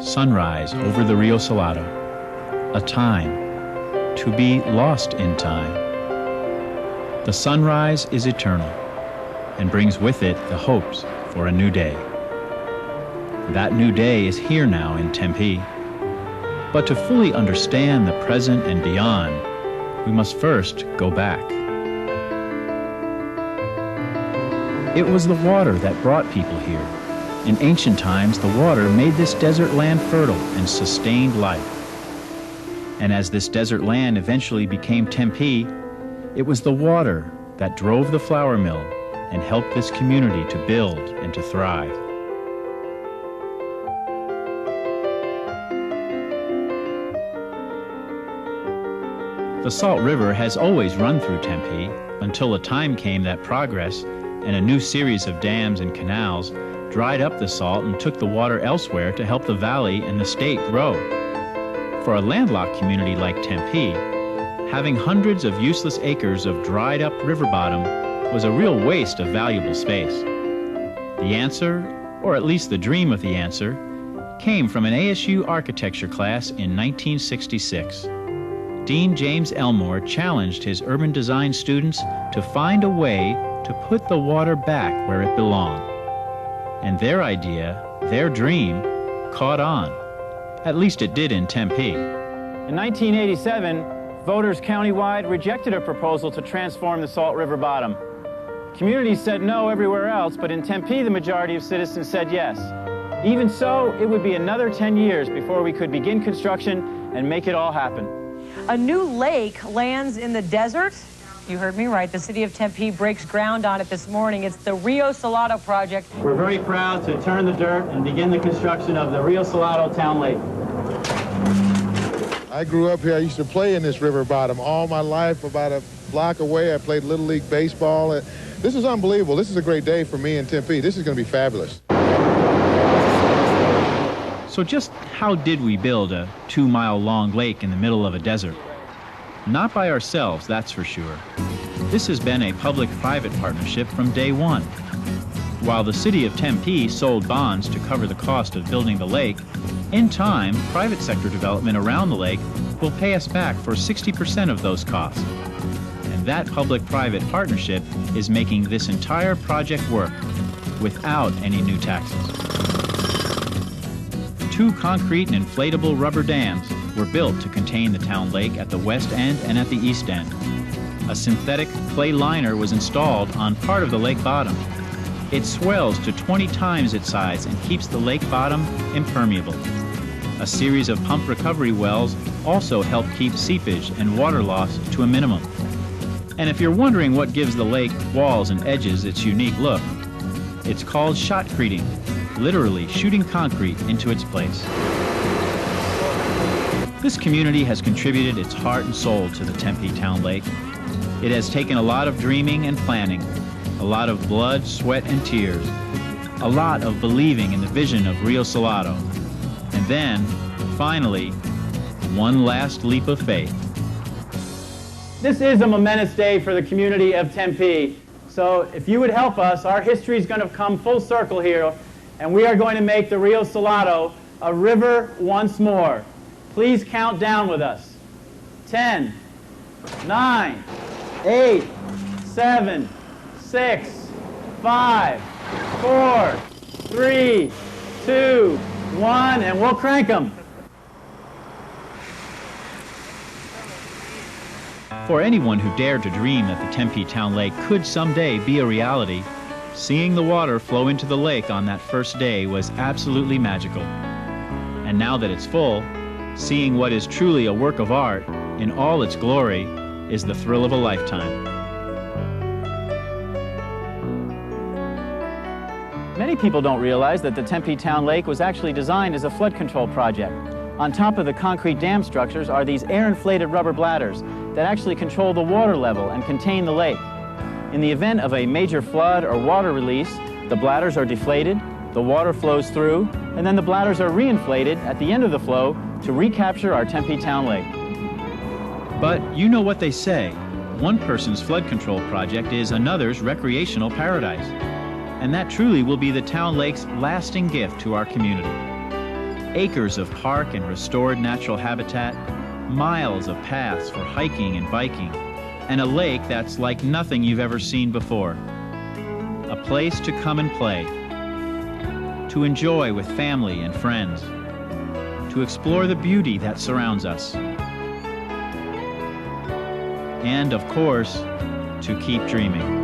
Sunrise over the Rio Salado, a time to be lost in time. The sunrise is eternal and brings with it the hopes for a new day. That new day is here now in Tempe. But to fully understand the present and beyond, we must first go back. It was the water that brought people here. In ancient times, the water made this desert land fertile and sustained life. And as this desert land eventually became Tempe, it was the water that drove the flour mill and helped this community to build and to thrive. The Salt River has always run through Tempe until a time came that progress and a new series of dams and canals dried up the salt and took the water elsewhere to help the valley and the state grow. For a landlocked community like Tempe, having hundreds of useless acres of dried up river bottom was a real waste of valuable space. The answer, or at least the dream of the answer, came from an ASU architecture class in 1966. Dean James Elmore challenged his urban design students to find a way to put the water back where it belonged. And their idea, their dream, caught on. At least it did in Tempe. In 1987, voters countywide rejected a proposal to transform the Salt River bottom. Communities said no everywhere else, but in Tempe, the majority of citizens said yes. Even so, it would be another 10 years before we could begin construction and make it all happen. A new lake lands in the desert. You heard me right. The city of Tempe breaks ground on it this morning. It's the Rio Salado project. We're very proud to turn the dirt and begin the construction of the Rio Salado Town Lake. I grew up here. I used to play in this river bottom all my life. About a block away, I played Little League baseball. This is unbelievable. This is a great day for me in Tempe. This is going to be fabulous. So just how did we build a 2-mile-long lake in the middle of a desert? Not by ourselves, that's for sure. This has been a public-private partnership from day one. While the city of Tempe sold bonds to cover the cost of building the lake, in time, private sector development around the lake will pay us back for 60% of those costs. And that public-private partnership is making this entire project work without any new taxes. 2 concrete and inflatable rubber dams were built to contain the town lake at the west end and at the east end. A synthetic clay liner was installed on part of the lake bottom. It swells to 20 times its size and keeps the lake bottom impermeable. A series of pump recovery wells also help keep seepage and water loss to a minimum. And if you're wondering what gives the lake walls and edges its unique look, it's called shotcreting, literally shooting concrete into its place. This community has contributed its heart and soul to the Tempe Town Lake. It has taken a lot of dreaming and planning, a lot of blood, sweat, and tears, a lot of believing in the vision of Rio Salado, and then, finally, one last leap of faith. This is a momentous day for the community of Tempe. So if you would help us, our history is going to come full circle here, and we are going to make the Rio Salado a river once more. Please count down with us. 10, 9, 8, 7, 6, 5, 4, 3, 2, 1, and we'll crank them. For anyone who dared to dream that the Tempe Town Lake could someday be a reality, seeing the water flow into the lake on that first day was absolutely magical. And now that it's full, seeing what is truly a work of art in all its glory is the thrill of a lifetime. Many people don't realize that the Tempe Town Lake was actually designed as a flood control project. On top of the concrete dam structures are these air-inflated rubber bladders that actually control the water level and contain the lake. In the event of a major flood or water release, the bladders are deflated, the water flows through, and then the bladders are reinflated at the end of the flow to recapture our Tempe Town Lake. But you know what they say, one person's flood control project is another's recreational paradise. And that truly will be the town lake's lasting gift to our community. acres of park and restored natural habitat, miles of paths for hiking and biking, and a lake that's like nothing you've ever seen before. A place to come and play, to enjoy with family and friends, to explore the beauty that surrounds us, and of course, to keep dreaming.